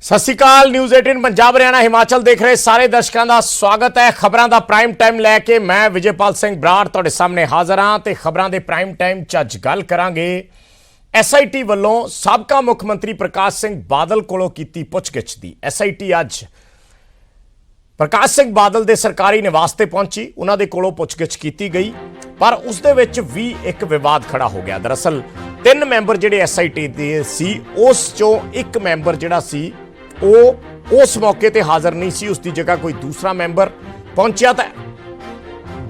सत श्री अकाल। न्यूज़ 18 पंजाब हरियाणा हिमाचल देख रहे सारे दर्शकों का स्वागत है। खबरों का प्राइम टाइम लैके मैं विजयपाल सिंह बराड़ तुहाडे सामने हाज़र हाँ ते खबरों के प्राइम टाइम च अज गल करांगे SIT वालों साबका मुख मंत्री प्रकाश सिंह बादल कोलों कीती पुछगिछ दी। SIT अज प्रकाश सिंह बादल के सरकारी निवास ते पहुंची, उन्होंने कोलों पुछगिछ की गई पर उस दे विच भी एक विवाद खड़ा हो गया। दरअसल 3 मैंबर जिहड़े SIT दे सी उस चों एक मैंबर जिहड़ा सी उस मौके ते हाज़र नहीं सी, उसकी जगह कोई दूसरा मैंबर पहुंचा तो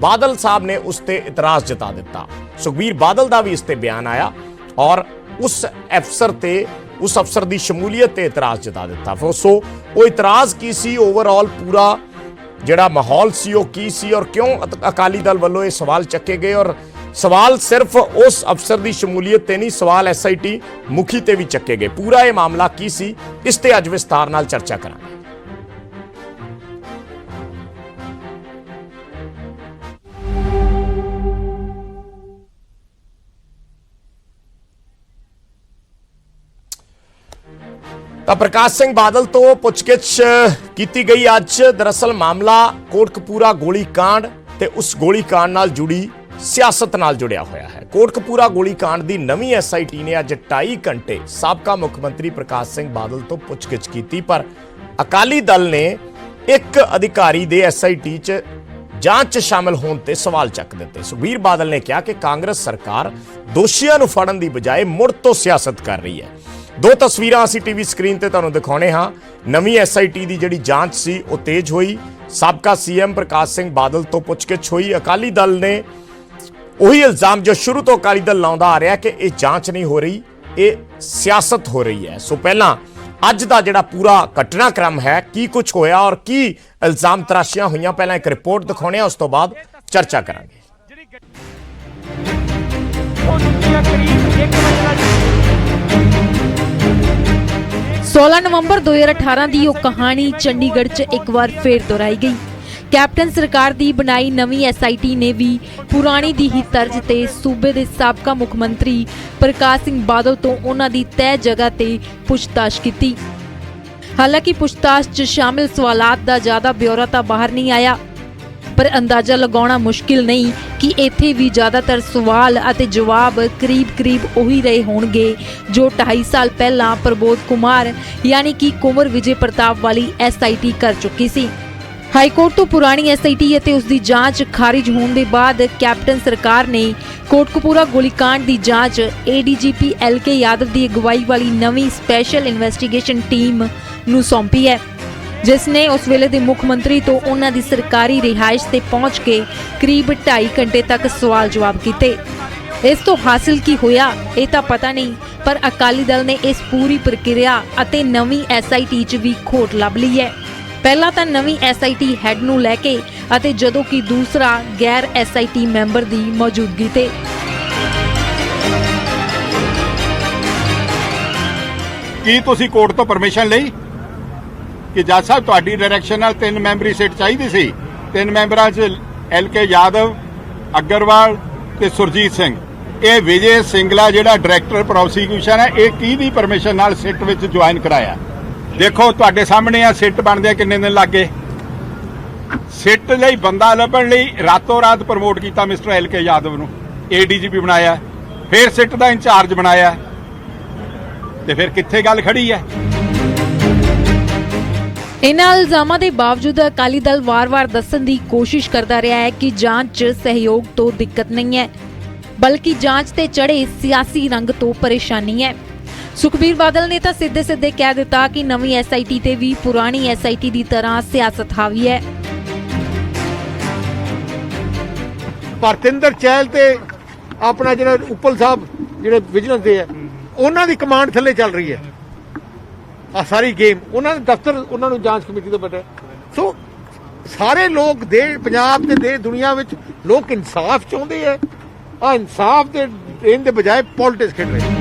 बादल साहब ने उस ते इतराज जता दिता। सुखबीर बादल का भी इस ते बयान आया और उस अफसर की शमूलीयत ते इतराज जता दिता। सो वो इतराज की सी, ओवरऑल पूरा जिहड़ा माहौल सी वो की सी और क्यों अकाली दल वालों ये सवाल चके गए और सवाल सिर्फ उस अफसर की शमूलीयत ते नहीं, सवाल SIT मुखी ते भी चके गए। पूरा ये मामला की सी इस ते अज विस्तार नाल चर्चा करांगे। प्रकाश सिंह बादल तो पुछगिछ की गई अज। दरअसल मामला कोटकपूरा गोली कांड ते उस गोली कांड नाल जुड़ी सियासत नाल जुड़िया होया है। कोटकपूरा गोली कांड की नवीं SIT ने अज 2.5 घंटे साबका मुख्यमंत्री प्रकाश सिंह बादल तो पुछगिछ की, पर अकाली दल ने एक अधिकारी दे SIT च जांच शामिल होने ते सवाल चक दिते। सुखबीर बादल ने कहा कि कांग्रेस सरकार दोषियों नूं फड़न दी बजाय मुड़ तो सियासत कर रही है। 2 तस्वीरां असीं टीवी स्क्रीन ते तुहानूं दिखाउने हाँ। नवीं SIT दी जिहड़ी जांच सी वो तेज हुई। साबका CM प्रकाश सिंह बादल तो पुछगिछ हुई। अकाली दल ने वही इल्जाम जो शुरू तो अकाली दल लाउंदा आ रहा कि यह जांच नहीं हो रही, ये सियासत हो रही है। सो पहला अज का जिहड़ा पूरा घटनाक्रम है, की कुछ होया और की इल्जाम तराशियां हुई, पहला एक रिपोर्ट दिखाउने, उस तो बाद चर्चा करांगे। 16 नवंबर 2018 की वो कहानी चंडीगढ़ च एक बार फिर दोहराई गई। कैप्टन सरकार की बनाई नवीं SIT ने भी पुरानी दी ही तर्ज ते सूबे के साबका मुख मंत्री प्रकाश सिंह बादल तो उन्हां दी तय जगह ते पुछताछ की। हालांकि पुछताछ च शामिल सवालात दा ज्यादा ब्यौरा तां बाहर नहीं आया, पर अंदाजा लगाना मुश्किल नहीं कि इत्थे भी ज्यादातर सवाल अते जवाब करीब उही रहे होणगे जो 2.5 साल पहला प्रबोध कुमार यानी कि कुंवर विजय प्रताप वाली SIT कर चुकी सी। हाईकोर्ट तो पुरानी SIT ਅਤੇ ਉਸ ਦੀ ਜਾਂਚ ਖਾਰਿਜ ਹੋਣ ਦੇ ਬਾਅਦ ਕੈਪਟਨ ਸਰਕਾਰ ਨੇ ਕੋਟਕਪੂਰਾ ਗੋਲੀकांड ਦੀ ਜਾਂਚ ADGP LK यादव ਦੀ ਅਗਵਾਈ ਵਾਲੀ ਨਵੀਂ ਸਪੈਸ਼ਲ ਇਨਵੈਸਟੀਗੇਸ਼ਨ ਟੀਮ ਨੂੰ ਸੌਂਪੀ ਹੈ, ਜਿਸ ਨੇ ਉਸ ਵੇਲੇ ਦੇ ਮੁੱਖ ਮੰਤਰੀ ਤੋਂ ਉਹਨਾਂ ਦੀ ਸਰਕਾਰੀ ਰਿਹਾਇਸ਼ ਤੇ ਪਹੁੰਚ ਕੇ ਕਰੀਬ 2.5 ਘੰਟੇ ਤੱਕ ਸਵਾਲ ਜਵਾਬ ਕੀਤੇ। ਇਸ ਤੋਂ ਹਾਸਿਲ ਕੀ ਹੋਇਆ ਇਹ ਤਾਂ ਪਤਾ ਨਹੀਂ, ਪਰ ਅਕਾਲੀ ਦਲ ਨੇ ਇਸ ਪੂਰੀ ਪ੍ਰਕਿਰਿਆ ਅਤੇ ਨਵੀਂ SIT 'ਚ ਵੀ ਖੋਟ ਲੱਭ ਲਈ ਹੈ। ਪਹਿਲਾਂ ਤਾਂ ਨਵੀਂ SIT ਹੈਡ ਨੂੰ ਲੈ ਕੇ ਅਤੇ ਜਦੋਂ ਕਿ ਦੂਸਰਾ ਗੈਰ SIT ਮੈਂਬਰ ਦੀ ਮੌਜੂਦਗੀ ਤੇ। ਕੀ ਤੁਸੀਂ ਕੋਰਟ ਤੋਂ ਪਰਮਿਸ਼ਨ ਲਈ ਕਿ ਜੱਜ ਸਾਹਿਬ ਤੁਹਾਡੀ ਡਾਇਰੈਕਸ਼ਨ ਨਾਲ 3 ਮੈਂਬਰੀ ਸੀਟ ਚਾਹੀਦੀ ਸੀ? 3 ਮੈਂਬਰਾਂ 'ਚ LK ਯਾਦਵ, ਅਗਰਵਾਲ ਤੇ ਸੁਰਜੀਤ ਸਿੰਘ। ਇਹ ਵਿਜੇ ਸਿੰਗਲਾ ਜਿਹੜਾ ਡਾਇਰੈਕਟਰ ਪ੍ਰੋਸੀਕਿਊਸ਼ਨ ਹੈ, ਇਹ ਕਿਹਦੀ ਪਰਮਿਸ਼ਨ ਨਾਲ ਸਿੱਟ ਵਿੱਚ ਜੁਆਇਨ ਕਰਾਇਆ? ਦੇਖੋ ਤੁਹਾਡੇ ਸਾਹਮਣੇ ਆ ਸਿੱਟ ਬਣਦੇ ਕਿੰਨੇ ਦਿਨ ਲੱਗੇ। ਸਿੱਟ ਲਈ ਬੰਦਾ ਲੱਭਣ ਲਈ ਰਾਤੋਂ ਰਾਤ ਪ੍ਰਮੋਟ ਕੀਤਾ ਮਿਸਟਰ LK ਯਾਦਵ ਨੂੰ, ADGP ਬਣਾਇਆ, ਫਿਰ ਸਿੱਟ ਦਾ ਇੰਚਾਰਜ ਬਣਾਇਆ, ਤੇ ਫਿਰ ਕਿੱਥੇ ਗੱਲ ਖੜੀ ਹੈ? ਇਨ੍ਹਾਂ ਇਲਜ਼ਾਮਾਂ ਦੇ ਬਾਵਜੂਦ ਅਕਾਲੀ ਦਲ ਵਾਰ-ਵਾਰ ਦੱਸਣ ਦੀ ਕੋਸ਼ਿਸ਼ ਕਰਦਾ ਰਿਹਾ ਹੈ ਕਿ ਜਾਂਚ 'ਚ ਸਹਿਯੋਗ ਤੋਂ ਦਿੱਕਤ ਨਹੀਂ ਹੈ, ਬਲਕਿ ਜਾਂਚ ਤੇ ਚੜੇ ਸਿਆਸੀ ਰੰਗ ਤੋਂ ਪਰੇਸ਼ਾਨੀ ਹੈ। ਸੁਖਬੀਰ ਬਾਦਲ ਨੇ ਤਾਂ ਸਿੱਧੇ ਕਹਿ ਦਿੱਤਾ ਕਿ ਨਵੀਂ SIT ਤੇ ਵੀ ਪੁਰਾਣੀ SIT ਦੀ ਤਰ੍ਹਾਂ ਸਿਆਸਤ ਹਾਵੀ ਹੈ। ਭਰਤਿੰਦਰ ਚਹਿਲ ਤੇ ਆਪਣਾ ਜਿਹੜਾ ਉੱਪਲ ਸਾਹਿਬ ਜਿਹੜੇ ਵਿਜੀਲੈਂਸ ਦੇ ਆ, ਉਹਨਾਂ ਦੀ ਕਮਾਂਡ ਥੱਲੇ ਚੱਲ ਰਹੀ ਹੈ ਆ ਸਾਰੀ ਗੇਮ। ਉਹਨਾਂ ਦੇ ਦਫ਼ਤਰ ਉਹਨਾਂ ਨੂੰ ਜਾਂਚ ਕਮੇਟੀ ਤੋਂ ਬੈਠਾ। ਸੋ ਸਾਰੇ ਲੋਕ ਦੇ ਪੰਜਾਬ ਤੇ ਦੇ ਦੁਨੀਆ ਵਿੱਚ ਲੋਕ ਇਨਸਾਫ ਚਾਹੁੰਦੇ ਆ। ਆ ਇਨਸਾਫ ਦੇ ਦੇਣ ਦੇ ਬਜਾਏ ਪੋਲਿਟਿਕਸ ਖੇਡ ਰਹੇ।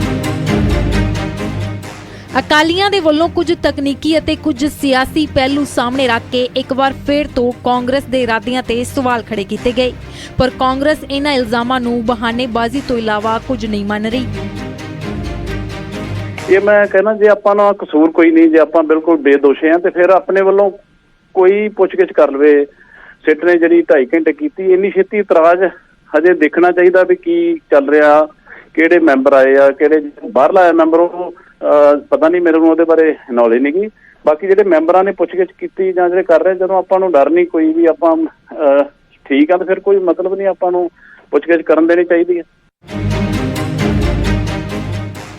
ਅਕਾਲੀਆਂ ਦੇ ਵੱਲੋਂ ਕੁਝ ਤਕਨੀਕੀ ਅਤੇ ਕੁਝ ਸਿਆਸੀ ਪਹਿਲੂ ਸਾਹਮਣੇ ਰੱਖ ਕੇ ਇੱਕ ਵਾਰ ਫਿਰ ਤੋਂ ਕਾਂਗਰਸ ਦੇ ਇਰਾਦਿਆਂ ਤੇ ਸਵਾਲ ਖੜੇ ਕੀਤੇ ਗਏ, ਪਰ ਕਾਂਗਰਸ ਇਹਨਾਂ ਇਲਜ਼ਾਮਾਂ ਨੂੰ ਬਹਾਨੇਬਾਜ਼ੀ ਤੋਂ ਇਲਾਵਾ ਕੁਝ ਨਹੀਂ ਮੰਨ ਰਹੀ। ਇਹ ਮੈਂ ਕਹਿਣਾ ਜੇ ਆਪਾਂ ਨੂੰ ਕਸੂਰ ਕੋਈ ਨਹੀਂ, ਜੇ ਆਪਾਂ ਬਿਲਕੁਲ ਬੇਦੋਸ਼ ਆ ਤੇ ਫਿਰ ਆਪਣੇ ਵੱਲੋਂ ਕੋਈ ਪੁੱਛਗਿੱਛ ਕਰ ਲਵੇ। ਸਿੱਟ ਨੇ ਜਿਹੜੀ 2.5 ਘੰਟੇ ਕੀਤੀ, ਇੰਨੀ ਛੇਤੀ ਇਤਰਾਜ਼ ਹਜੇ ਦੇਖਣਾ ਚਾਹੀਦਾ ਵੀ ਕੀ ਚੱਲ ਰਿਹਾ, ਕਿਹੜੇ ਮੈਂਬਰ ਆਏ ਆ, ਕਿਹੜੇ ਬਾਹਰਲਾ ਆਇਆ ਮੈਂਬਰ, ਉਹ ਪਤਾ ਨਹੀਂ, ਮੇਰੇ ਨੂੰ ਉਹਦੇ ਬਾਰੇ ਨੌਲੇਜ ਨਹੀਂ ਗੀ। ਬਾਕੀ ਜਿਹੜੇ ਮੈਂਬਰਾਂ ਨੇ ਪੁੱਛਗਿੱਛ ਕੀਤੀ ਜਾਂ ਜਿਹੜੇ ਕਰ ਰਹੇ, ਜਦੋਂ ਆਪਾਂ ਨੂੰ ਡਰ ਨਹੀਂ ਕੋਈ ਵੀ, ਆਪਾਂ ਠੀਕ ਆ ਤਾਂ ਫਿਰ ਕੋਈ ਮਤਲਬ ਨਹੀਂ ਆਪਾਂ ਨੂੰ ਪੁੱਛਗਿੱਛ ਕਰਨ ਦੇਣੀ ਚਾਹੀਦੀ ਹੈ।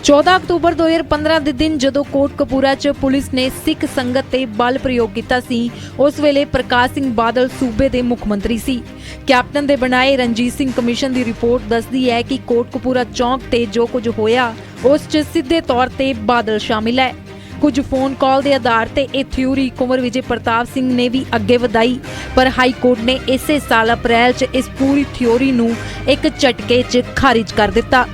14 ਅਕਤੂਬਰ 2015 ਦੇ ਦਿਨ ਜਦੋਂ ਕੋਟਕਪੂਰਾ 'ਚ ਪੁਲਿਸ ਨੇ ਸਿੱਖ ਸੰਗਤ ਤੇ ਬਲ ਪ੍ਰਯੋਗ ਕੀਤਾ ਸੀ, ਉਸ ਵੇਲੇ ਪ੍ਰਕਾਸ਼ ਸਿੰਘ ਬਾਦਲ ਸੂਬੇ ਦੇ ਮੁੱਖ ਮੰਤਰੀ ਸੀ। ਕੈਪਟਨ ਦੇ ਬਣਾਏ ਰਣਜੀਤ ਸਿੰਘ ਕਮਿਸ਼ਨ ਦੀ ਰਿਪੋਰਟ ਦੱਸਦੀ ਹੈ ਕਿ ਕੋਟਕਪੂਰਾ ਚੌਂਕ ਤੇ ਜੋ ਕੁਝ ਹੋਇਆ ਉਸ 'ਚ ਸਿੱਧੇ ਤੌਰ ਤੇ ਬਾਦਲ ਸ਼ਾਮਿਲ ਹੈ। ਕੁਝ ਫੋਨ ਕਾਲ ਦੇ ਆਧਾਰ ਤੇ ਇਹ ਥਿਊਰੀ ਕੁੰਵਰ ਵਿਜੇ ਪ੍ਰਤਾਪ ਸਿੰਘ ਨੇ ਵੀ ਅੱਗੇ ਵਧਾਈ, ਪਰ ਹਾਈ ਕੋਰਟ ਨੇ ਇਸੇ ਸਾਲ ਅਪ੍ਰੈਲ 'ਚ ਇਸ ਪੂਰੀ ਥਿਊਰੀ ਨੂੰ ਇੱਕ ਝਟਕੇ 'ਚ ਖਾਰਿਜ ਕਰ ਦਿੱਤਾ।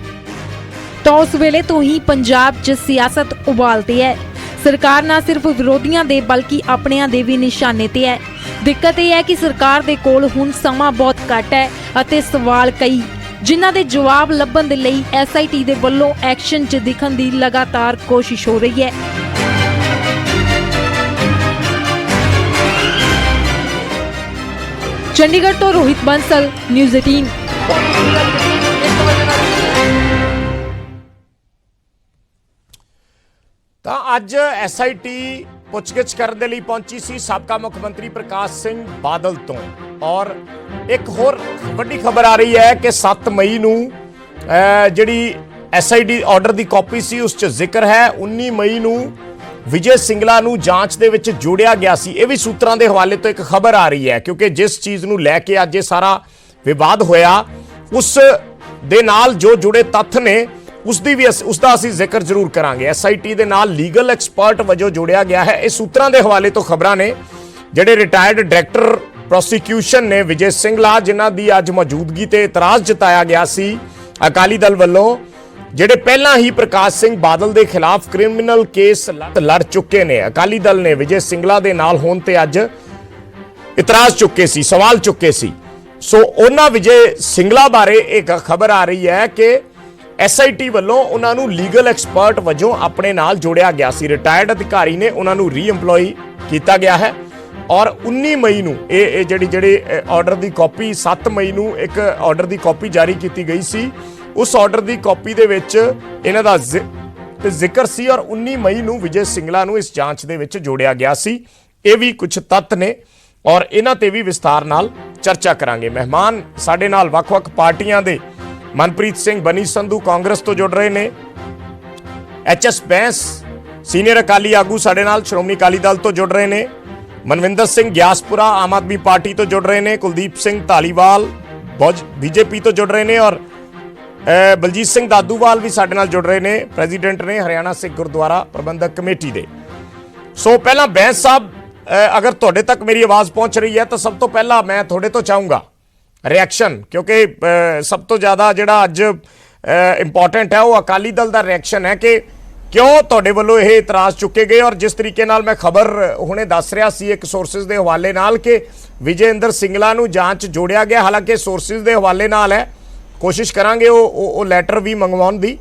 ਤਾਂ ਉਸ ਵੇਲੇ ਤੋਂ ਹੀ ਪੰਜਾਬ 'ਚ ਸਿਆਸਤ ਉਬਾਲਦੀ ਹੈ। ਸਰਕਾਰ ਨਾ ਸਿਰਫ ਵਿਰੋਧੀਆਂ ਦੇ ਬਲਕਿ ਆਪਣਿਆਂ ਦੇ ਵੀ ਨਿਸ਼ਾਨੇ ਤੇ ਹੈ। ਦਿੱਕਤ ਇਹ ਹੈ ਕਿ ਸਰਕਾਰ ਦੇ ਕੋਲ ਹੁਣ ਸਮਾਂ ਬਹੁਤ ਘੱਟ ਹੈ ਅਤੇ ਸਵਾਲ ਕਈ, ਜਿਨ੍ਹਾਂ ਦੇ ਜਵਾਬ ਲੱਭਣ ਦੇ ਲਈ SIT ਦੇ ਵੱਲੋਂ ਐਕਸ਼ਨ 'ਚ ਦਿਖਣ ਦੀ ਲਗਾਤਾਰ ਕੋਸ਼ਿਸ਼ ਹੋ ਰਹੀ ਹੈ। ਚੰਡੀਗੜ੍ਹ ਤੋਂ ਰੋਹਿਤ ਬੰਸਲ, ਨਿਊਜ਼ 18। ਤਾਂ ਅੱਜ SIT ਪੁੱਛਗਿੱਛ ਕਰਨ ਦੇ ਲਈ ਪਹੁੰਚੀ ਸੀ ਸਾਬਕਾ ਮੁੱਖ ਮੰਤਰੀ ਪ੍ਰਕਾਸ਼ ਸਿੰਘ ਬਾਦਲ ਤੋਂ। ਔਰ ਇੱਕ ਹੋਰ ਵੱਡੀ ਖਬਰ ਆ ਰਹੀ ਹੈ ਕਿ 7 ਮਈ ਨੂੰ ਜਿਹੜੀ SIT ਆਰਡਰ ਦੀ ਕਾਪੀ ਸੀ ਉਸ 'ਚ ਜ਼ਿਕਰ ਹੈ 19 ਮਈ ਨੂੰ ਵਿਜੇ ਸਿੰਗਲਾ ਨੂੰ ਜਾਂਚ ਦੇ ਵਿੱਚ ਜੋੜਿਆ ਗਿਆ ਸੀ। ਇਹ ਵੀ ਸੂਤਰਾਂ ਦੇ ਹਵਾਲੇ ਤੋਂ ਇੱਕ ਖਬਰ ਆ ਰਹੀ ਹੈ, ਕਿਉਂਕਿ ਜਿਸ ਚੀਜ਼ ਨੂੰ ਲੈ ਕੇ ਅੱਜ ਇਹ ਸਾਰਾ ਵਿਵਾਦ ਹੋਇਆ ਉਸ ਦੇ ਨਾਲ ਜੋ ਜੁੜੇ ਤੱਥ ਨੇ ਉਸਦਾ ਅਸੀਂ ਜ਼ਿਕਰ ਜ਼ਰੂਰ ਕਰਾਂਗੇ। SIT ਦੇ ਨਾਲ ਲੀਗਲ ਐਕਸਪਰਟ ਵਜੋਂ ਜੋੜਿਆ ਗਿਆ ਹੈ। ਇਹ ਸੂਤਰਾਂ ਦੇ ਹਵਾਲੇ ਤੋਂ ਖਬਰਾਂ ਨੇ। ਜਿਹੜੇ ਰਿਟਾਇਰਡ ਡਾਇਰੈਕਟਰ ਪ੍ਰੋਸੀਕਿਊਸ਼ਨ ਨੇ ਵਿਜੇ ਸਿੰਗਲਾ, ਜਿਨ੍ਹਾਂ ਦੀ ਅੱਜ ਮੌਜੂਦਗੀ ਤੇ ਇਤਰਾਜ਼ ਜਤਾਇਆ ਗਿਆ ਸੀ ਅਕਾਲੀ ਦਲ ਵੱਲੋਂ, ਜਿਹੜੇ ਪਹਿਲਾਂ ਹੀ ਪ੍ਰਕਾਸ਼ ਸਿੰਘ ਬਾਦਲ ਦੇ ਖਿਲਾਫ ਕ੍ਰਿਮੀਨਲ ਕੇਸ ਲੜ ਚੁੱਕੇ ਨੇ। ਅਕਾਲੀ ਦਲ ਨੇ ਵਿਜੇ ਸਿੰਗਲਾ ਦੇ ਨਾਲ ਹੋਣ ਤੇ ਅੱਜ ਇਤਰਾਜ਼ ਚੁੱਕੇ ਸੀ, ਸਵਾਲ ਚੁੱਕੇ ਸੀ। ਸੋ ਉਹਨਾਂ ਵਿਜੇ ਸਿੰਗਲਾ ਬਾਰੇ ਇੱਕ ਖਬਰ ਆ ਰਹੀ ਹੈ ਕਿ SIT ਵੱਲੋਂ ਉਹਨਾਂ ਨੂੰ ਲੀਗਲ ਐਕਸਪਰਟ ਵਜੋਂ ਆਪਣੇ ਨਾਲ ਜੋੜਿਆ ਗਿਆ ਸੀ। ਰਿਟਾਇਰਡ ਅਧਿਕਾਰੀ ਨੇ ਉਹਨਾਂ ਨੂੰ ਰੀਐਮਪਲੋਈ ਕੀਤਾ ਗਿਆ ਹੈ। ਔਰ 19 ਮਈ ਨੂੰ ਇਹ ਜਿਹੜੀ ਆਰਡਰ ਦੀ ਕਾਪੀ 7 ਮਈ ਨੂੰ ਇੱਕ ਆਰਡਰ ਦੀ ਕਾਪੀ ਜਾਰੀ ਕੀਤੀ ਗਈ ਸੀ। ਉਸ ਆਰਡਰ ਦੀ ਕਾਪੀ ਦੇ ਵਿੱਚ ਇਹਨਾਂ ਦਾ ਜ਼ਿਕਰ ਸੀ ਔਰ 19 ਮਈ ਨੂੰ ਵਿਜੇ ਸਿੰਗਲਾ ਨੂੰ ਇਸ ਜਾਂਚ ਦੇ ਵਿੱਚ ਜੋੜਿਆ ਗਿਆ ਸੀ। ਇਹ ਵੀ ਕੁਝ ਤੱਥ ਨੇ ਔਰ ਇਹਨਾਂ ਤੇ ਵੀ ਵਿਸਥਾਰ ਨਾਲ ਚਰਚਾ ਕਰਾਂਗੇ। ਮਹਿਮਾਨ ਸਾਡੇ ਨਾਲ ਵੱਖ-ਵੱਖ ਪਾਰਟੀਆਂ ਦੇ ਮਨਪ੍ਰੀਤ ਸਿੰਘ ਬਨੀ ਸੰਧੂ ਕਾਂਗਰਸ ਤੋਂ ਜੁੜ ਰਹੇ ਨੇ, HS ਬੈਂਸ ਸੀਨੀਅਰ ਅਕਾਲੀ ਆਗੂ ਸਾਡੇ ਨਾਲ ਸ਼੍ਰੋਮਣੀ ਅਕਾਲੀ ਦਲ ਤੋਂ ਜੁੜ ਰਹੇ ਨੇ, ਮਨਵਿੰਦਰ ਸਿੰਘ ਗਿਆਸਪੁਰਾ ਆਮ ਆਦਮੀ ਪਾਰਟੀ ਤੋਂ ਜੁੜ ਰਹੇ ਨੇ, ਕੁਲਦੀਪ ਸਿੰਘ ਧਾਲੀਵਾਲ BJP ਤੋਂ ਜੁੜ ਰਹੇ ਨੇ ਔਰ ਬਲਜੀਤ ਸਿੰਘ ਦਾਦੂਵਾਲ ਵੀ ਸਾਡੇ ਨਾਲ ਜੁੜ ਰਹੇ ਨੇ, ਪ੍ਰੈਜ਼ੀਡੈਂਟ ਨੇ ਹਰਿਆਣਾ ਸਿੱਖ ਗੁਰਦੁਆਰਾ ਪ੍ਰਬੰਧਕ ਕਮੇਟੀ ਦੇ। ਸੋ ਪਹਿਲਾਂ ਬੈਂਸ ਸਾਹਿਬ, ਅਗਰ ਤੁਹਾਡੇ ਤੱਕ ਮੇਰੀ ਆਵਾਜ਼ ਪਹੁੰਚ ਰਹੀ ਹੈ ਤਾਂ ਸਭ ਤੋਂ ਪਹਿਲਾਂ ਮੈਂ ਤੁਹਾਡੇ ਤੋਂ ਚਾਹੂੰਗਾ ਰਿਐਕਸ਼ਨ, ਕਿਉਂਕਿ ਸਭ ਤੋਂ ਜ਼ਿਆਦਾ ਜਿਹੜਾ ਅੱਜ ਇੰਪੋਰਟੈਂਟ ਹੈ ਉਹ ਅਕਾਲੀ ਦਲ ਦਾ ਰਿਐਕਸ਼ਨ ਹੈ ਕਿ ਕਿਉਂ ਤੁਹਾਡੇ ਵੱਲੋਂ ਇਹ ਇਤਰਾਜ਼ ਚੁੱਕੇ ਗਏ। ਔਰ ਜਿਸ ਤਰੀਕੇ ਨਾਲ ਮੈਂ ਖਬਰ ਹੁਣੇ ਦੱਸ ਰਿਹਾ ਸੀ ਇੱਕ ਸੋਰਸਿਸ ਦੇ ਹਵਾਲੇ ਨਾਲ ਕਿ ਵਿਜੇਂਦਰ ਸਿੰਗਲਾ ਨੂੰ ਜਾਂਚ ਜੋੜਿਆ ਗਿਆ, ਹਾਲਾਂਕਿ ਸੋਰਸਿਸ ਦੇ ਹਵਾਲੇ ਨਾਲ ਹੈ, ਕੋਸ਼ਿਸ਼ ਕਰਾਂਗੇ ਉਹ ਲੈਟਰ ਵੀ ਮੰਗਵਾਉਣ ਦੀ।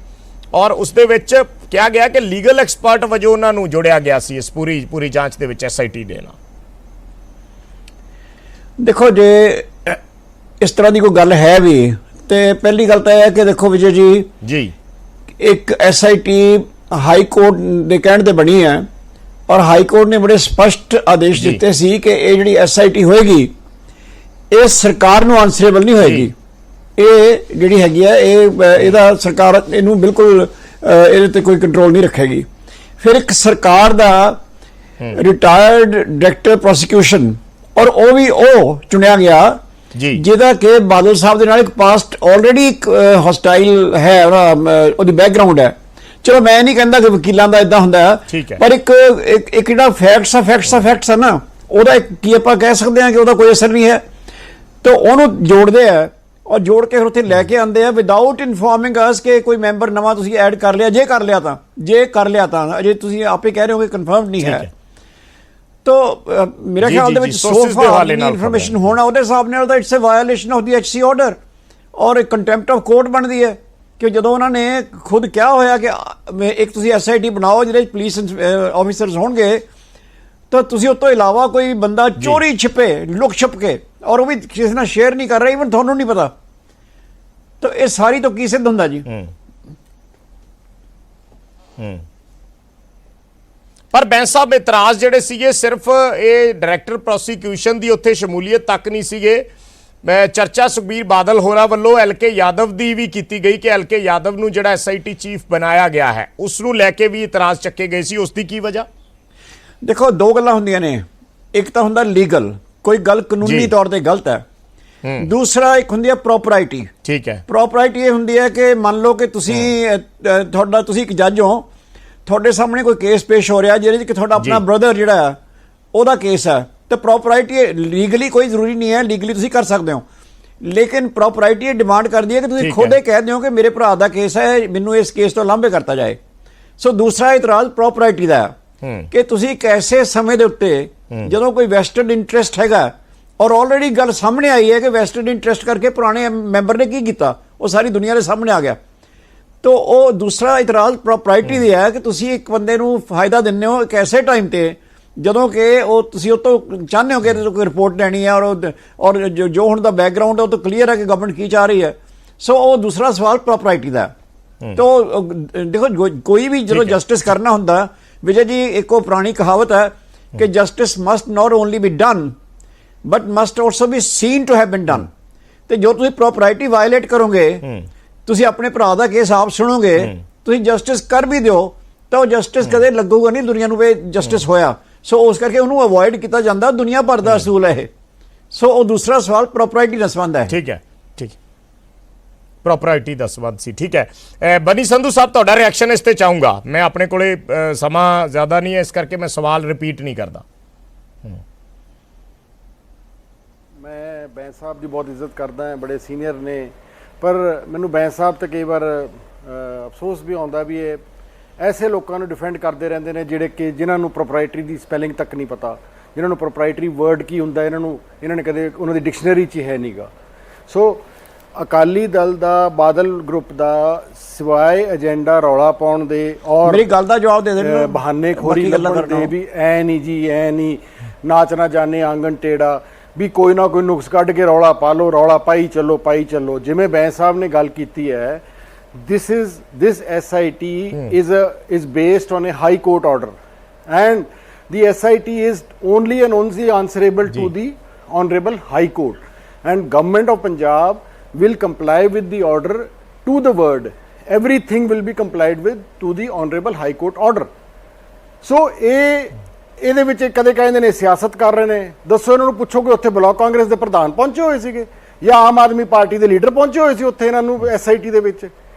ਔਰ ਉਸ ਦੇ ਵਿੱਚ ਕਿਹਾ ਗਿਆ ਕਿ ਲੀਗਲ ਐਕਸਪਰਟ ਵਜੋਂ ਉਹਨਾਂ ਨੂੰ ਜੋੜਿਆ ਗਿਆ ਸੀ ਇਸ ਪੂਰੀ ਜਾਂਚ ਦੇ ਵਿੱਚ SIT ਦੇ ਨਾਲ। ਦੇਖੋ, ਜੇ ਇਸ ਤਰ੍ਹਾਂ ਦੀ ਕੋਈ ਗੱਲ ਹੈ ਵੀ ਤੇ ਪਹਿਲੀ ਗੱਲ ਤਾਂ ਇਹ ਹੈ ਕਿ ਦੇਖੋ ਵਿਜੇ ਜੀ ਇੱਕ SIT ਹਾਈ ਕੋਰਟ ਦੇ ਕਹਿਣ ਤੇ ਬਣੀ ਹੈ ਔਰ ਹਾਈ ਕੋਰਟ ਨੇ ਬੜੇ ਸਪਸ਼ਟ ਆਦੇਸ਼ ਦਿੱਤੇ ਸੀ ਕਿ ਇਹ ਜਿਹੜੀ SIT ਹੋਏਗੀ ਇਹ ਸਰਕਾਰ ਨੂੰ ਆਨਸਰੇਬਲ ਨਹੀਂ ਹੋਏਗੀ। ਇਹ ਜਿਹੜੀ ਹੈਗੀ ਹੈ ਇਹਦਾ ਸਰਕਾਰ ਇਹਨੂੰ ਬਿਲਕੁਲ ਇਹਦੇ ਤੇ ਕੋਈ ਕੰਟਰੋਲ ਨਹੀਂ ਰੱਖੇਗੀ। ਫਿਰ ਇੱਕ ਸਰਕਾਰ ਦਾ ਰਿਟਾਇਰਡ ਡਾਇਰੈਕਟਰ ਪ੍ਰੋਸੀਕਿਊਸ਼ਨ ਔਰ ਉਹ ਵੀ ਉਹ ਚੁਣਿਆ ਗਿਆ ਜਿਹਦਾ ਕਿ ਬਾਦਲ ਸਾਹਿਬ ਦੇ ਨਾਲ ਇੱਕ ਪਾਸਟ ਆਲਰੇਡੀ ਇੱਕ ਹੌਸਟਾਈਲ ਹੈ, ਉਹਦੀ ਬੈਕਗ੍ਰਾਉਂਡ ਹੈ। ਚਲੋ ਮੈਂ ਨਹੀਂ ਕਹਿੰਦਾ ਕਿ ਵਕੀਲਾਂ ਦਾ ਇਦਾਂ ਹੁੰਦਾ ਹੈ, ਪਰ ਇੱਕ ਜਿਹੜਾ ਫੈਕਟਸ ਹੈ ਨਾ, ਉਹਦਾ ਕੀ ਆਪਾਂ ਕਹਿ ਸਕਦੇ ਹਾਂ ਕਿ ਉਹਦਾ ਕੋਈ ਅਸਰ ਨਹੀਂ ਹੈ। ਤਾਂ ਉਹਨੂੰ ਜੋੜਦੇ ਆ ਔਰ ਜੋੜ ਕੇ ਫਿਰ ਉੱਥੇ ਲੈ ਕੇ ਆਉਂਦੇ ਆ ਵਿਦਆਊਟ ਇਨਫੋਰਮਿੰਗ ਅਸ ਕਿ ਕੋਈ ਮੈਂਬਰ ਨਵਾਂ ਤੁਸੀਂ ਐਡ ਕਰ ਲਿਆ। ਜੇ ਕਰ ਲਿਆ ਤਾਂ ਅਜੇ ਤੁਸੀਂ ਆਪੇ ਕਹਿ ਰਹੇ ਹੋ ਕਿ ਕਨਫਰਮ ਨਹੀਂ ਹੈ। तो मेरे ख्याल ਦੇ ਵਿੱਚ ਸੋ ਫਾਰ ਇਨਫੋਰਮੇਸ਼ਨ ਹੋਣਾ ਉਹਦੇ ਹਿਸਾਬ ਨਾਲ ਤਾਂ it's a violation of the HC order ਔਰ ਕੰਟੈਂਪਟ ਆਫ ਕੋਰਟ ਬਣਦੀ ਹੈ। ਕਿ ਜਦੋਂ ਉਹਨਾਂ ਨੇ ਖੁਦ ਕਿਹਾ ਹੋਇਆ ਕਿ ਇੱਕ ਤੁਸੀਂ SIT ਬਣਾਓ ਜਿਹੜੇ ਪੁਲਿਸ ਆਫੀਸਰਸ ਹੋਣਗੇ, ਤਾਂ ਤੁਸੀਂ ਉਸ ਤੋਂ ਇਲਾਵਾ ਕੋਈ ਬੰਦਾ ਚੋਰੀ ਛਿਪੇ, ਲੁਕ ਛਿਪ ਕੇ, ਔਰ ਉਹ ਵੀ ਕਿਸੇ ਨਾਲ ਸ਼ੇਅਰ ਨਹੀਂ ਕਰ ਰਿਹਾ, ਇਵਨ ਤੁਹਾਨੂੰ ਨਹੀਂ ਪਤਾ, ਤਾਂ ਇਹ ਸਾਰੀ ਤੋਂ ਕੀ ਸਿੱਧ ਹੁੰਦਾ ਜੀ? ਪਰ ਬੈਂਸ ਸਾਹਿਬ ਇਤਰਾਜ਼ ਜਿਹੜੇ ਸੀਗੇ ਸਿਰਫ ਇਹ ਡਾਇਰੈਕਟਰ ਪ੍ਰੋਸੀਕਿਊਸ਼ਨ ਦੀ ਉੱਥੇ ਸ਼ਮੂਲੀਅਤ ਤੱਕ ਨਹੀਂ ਸੀਗੇ। ਮੈਂ ਚਰਚਾ ਸੁਖਬੀਰ ਬਾਦਲ ਹੋਰਾਂ ਵੱਲੋਂ LK ਯਾਦਵ ਦੀ ਵੀ ਕੀਤੀ ਗਈ ਕਿ LK ਯਾਦਵ ਨੂੰ ਜਿਹੜਾ SIT ਚੀਫ ਬਣਾਇਆ ਗਿਆ ਹੈ ਉਸ ਨੂੰ ਲੈ ਕੇ ਵੀ ਇਤਰਾਜ਼ ਚੱਕੇ ਗਏ ਸੀ। ਉਸ ਦੀ ਕੀ ਵਜ੍ਹਾ? ਦੇਖੋ, ਦੋ ਗੱਲਾਂ ਹੁੰਦੀਆਂ ਨੇ। ਇੱਕ ਤਾਂ ਹੁੰਦਾ ਲੀਗਲ, ਕੋਈ ਗੱਲ ਕਾਨੂੰਨੀ ਤੌਰ ਤੇ ਗਲਤ ਹੈ। ਦੂਸਰਾ ਇੱਕ ਹੁੰਦੀ ਹੈ ਪ੍ਰੋਪਰਾਈਟੀ। ਠੀਕ ਹੈ। ਪ੍ਰੋਪਰਾਈਟੀ ਇਹ ਹੁੰਦੀ ਹੈ ਕਿ ਮੰਨ ਲਓ ਕਿ ਤੁਸੀਂ ਤੁਸੀਂ ਇੱਕ ਜੱਜ ਹੋ, ਤੁਹਾਡੇ ਸਾਹਮਣੇ ਕੋਈ ਕੇਸ ਪੇਸ਼ ਹੋ ਰਿਹਾ ਜਿਹਦੇ 'ਚ ਕਿ ਤੁਹਾਡਾ ਆਪਣਾ ਬ੍ਰਦਰ ਜਿਹੜਾ ਹੈ ਉਹਦਾ ਕੇਸ ਹੈ, ਤੇ ਪ੍ਰੋਪਰਾਈਟੀ ਲੀਗਲੀ ਕੋਈ ਜ਼ਰੂਰੀ ਨਹੀਂ ਹੈ, ਲੀਗਲੀ ਤੁਸੀਂ ਕਰ ਸਕਦੇ ਹੋ, ਲੇਕਿਨ ਪ੍ਰੋਪਰਾਈਟੀ ਇਹ ਡਿਮਾਂਡ ਕਰਦੀ ਹੈ ਕਿ ਤੁਸੀਂ ਖੁਦ ਇਹ ਕਹਿ ਦਿਓ ਕਿ ਮੇਰੇ ਭਰਾ ਦਾ ਕੇਸ ਹੈ, ਮੈਨੂੰ ਇਸ ਕੇਸ ਤੋਂ ਲਾਂਭੇ ਕਰਤਾ ਜਾਏ। ਸੋ ਦੂਸਰਾ ਇਤਰਾਜ਼ ਪ੍ਰੋਪਰਾਈਟੀ ਦਾ ਹੈ ਕਿ ਤੁਸੀਂ ਇੱਕ ਐਸੇ ਸਮੇਂ ਦੇ ਉੱਤੇ ਜਦੋਂ ਕੋਈ ਵੈਸਟਡ ਇੰਟਰਸਟ ਹੈਗਾ, ਔਰ ਆਲਰੇਡੀ ਗੱਲ ਸਾਹਮਣੇ ਆਈ ਹੈ ਕਿ ਵੈਸਟਡ ਇੰਟਰਸਟ ਕਰਕੇ ਪੁਰਾਣੇ ਮੈਂਬਰ ਨੇ ਕੀ ਕੀਤਾ, ਉਹ ਸਾਰੀ ਦੁਨੀਆ ਦੇ ਸਾਹਮਣੇ ਆ ਗਿਆ। तो वो दूसरा इतराज प्रॉपर्टी दी है कि तुसी एक बंदे नूं फायदा दिंदे हो एक ऐसे टाइम ते जदों कि वो तुसी उस तो चाहते हो कि कोई रिपोर्ट लैनी है, और जो हुण दा बैकग्राउंड है वो तो क्लीयर है कि गवर्नमेंट की चाह रही है। सो वो दूसरा सवाल प्रॉपर्टी दा। तो देखो, कोई भी जो जस्टिस करना हुंदा, विजय जी एक वो पुरानी कहावत है कि justice must not only be done but must also be seen to have been done. तो जो तुसी प्रॉपर्टी वायलेट करोगे, ਤੁਸੀਂ ਆਪਣੇ ਭਰਾ ਦਾ ਕੇਸ ਆਪ ਸੁਣੋਗੇ, ਤੁਸੀਂ ਜਸਟਿਸ ਕਰ ਵੀ ਦਿਓ ਤਾਂ ਉਹ ਜਸਟਿਸ ਕਦੇ ਲੱਗੂਗਾ ਨਹੀਂ ਦੁਨੀਆ ਨੂੰ ਵੀ ਜਸਟਿਸ ਹੋਇਆ। ਸੋ ਉਸ ਕਰਕੇ ਉਹਨੂੰ ਅਵੋਇਡ ਕੀਤਾ ਜਾਂਦਾ, ਦੁਨੀਆ ਭਰ ਦਾ ਅਸੂਲ ਹੈ ਇਹ। ਸੋ ਉਹ ਦੂਸਰਾ ਸਵਾਲ ਪ੍ਰੋਪਰਟੀ ਦਾ ਸੰਬੰਧ ਹੈ। ਠੀਕ ਹੈ, ਠੀਕ, ਪ੍ਰੋਪਰਟੀ ਦਾ ਸੰਬੰਧ ਸੀ। ਠੀਕ ਹੈ, ਬਨੀ ਸੰਧੂ ਸਾਹਿਬ ਤੁਹਾਡਾ ਰਿਐਕਸ਼ਨ ਇਸ ਤੇ ਚਾਹੂੰਗਾ। ਮੈਂ ਆਪਣੇ ਕੋਲੇ ਸਮਾਂ ਜ਼ਿਆਦਾ ਨਹੀਂ ਹੈ, ਇਸ ਕਰਕੇ ਮੈਂ ਸਵਾਲ ਰਿਪੀਟ ਨਹੀਂ ਕਰਦਾ। ਮੈਂ ਬੈਂਸ ਸਾਹਿਬ ਦੀ ਬਹੁਤ ਇੱਜ਼ਤ ਕਰਦਾ ਹਾਂ, ਬੜੇ ਸੀਨੀਅਰ ਨੇ, ਪਰ ਮੈਨੂੰ ਬੈਂਸ ਸਾਹਿਬ ਤੇ ਕਈ ਵਾਰ ਅਫਸੋਸ ਵੀ ਆਉਂਦਾ ਵੀ ਇਹ ਐਸੇ ਲੋਕਾਂ ਨੂੰ ਡਿਫੈਂਡ ਕਰਦੇ ਰਹਿੰਦੇ ਨੇ ਜਿਹੜੇ ਕਿ ਜਿਨ੍ਹਾਂ ਨੂੰ ਪ੍ਰੋਪਰਾਈਟਰੀ ਦੀ ਸਪੈਲਿੰਗ ਤੱਕ ਨਹੀਂ ਪਤਾ, ਜਿਨ੍ਹਾਂ ਨੂੰ ਪ੍ਰੋਪਰਾਈਟਰੀ ਵਰਡ ਕੀ ਹੁੰਦਾ ਇਹਨਾਂ ਨੇ ਕਦੇ ਉਹਨਾਂ ਦੀ ਡਿਕਸ਼ਨਰੀ 'ਚ ਹੈ ਨਹੀਂਗਾ। ਸੋ ਅਕਾਲੀ ਦਲ ਦਾ, ਬਾਦਲ ਗਰੁੱਪ ਦਾ, ਸਿਵਾਏ ਏਜੰਡਾ ਰੌਲਾ ਪਾਉਣ ਦੇ ਔਰ ਮੇਰੀ ਗੱਲ ਦਾ ਜਵਾਬ ਦੇ ਦੇਣ, ਬਹਾਨੇ ਖੋਰੀ ਲੱਭਣ ਦੇ ਵੀ ਐ ਨਹੀਂ ਜੀ, ਐ ਨਹੀਂ, ਨਾਚ ਨਾ ਜਾਣੇ ਆਂਗਨ ਟੇੜਾ, ਵੀ ਕੋਈ ਨਾ ਕੋਈ ਨੁਕਸ ਕੱਢ ਕੇ ਰੌਲਾ ਪਾ ਲਓ, ਰੌਲਾ ਪਾਈ ਚੱਲੋ। ਜਿਵੇਂ ਬੈਂਸ ਸਾਹਿਬ ਨੇ ਗੱਲ ਕੀਤੀ ਹੈ, this SIT is based on a high court order, and the SIT is only and only answerable to the honorable high court, and government of Punjab will comply with the order to the word. Everything will be complied with to the honorable high court order. So ਇਹਦੇ ਵਿੱਚ ਕਦੇ ਕਹਿੰਦੇ ਨੇ ਸਿਆਸਤ ਕਰ ਰਹੇ ਨੇ। ਦੱਸੋ ਇਹਨਾਂ ਨੂੰ ਪੁੱਛੋ ਕਿ ਉੱਥੇ ਬਲਾਕ ਕਾਂਗਰਸ ਦੇ ਪ੍ਰਧਾਨ ਪਹੁੰਚੇ ਹੋਏ ਸੀਗੇ ਜਾਂ ਆਮ ਆਦਮੀ ਪਾਰਟੀ ਦੇ ਲੀਡਰ ਪਹੁੰਚੇ ਹੋਏ ਸੀ ਉੱਥੇ ਇਹਨਾਂ ਨੂੰ SIT ਦੇ ਵਿੱਚ?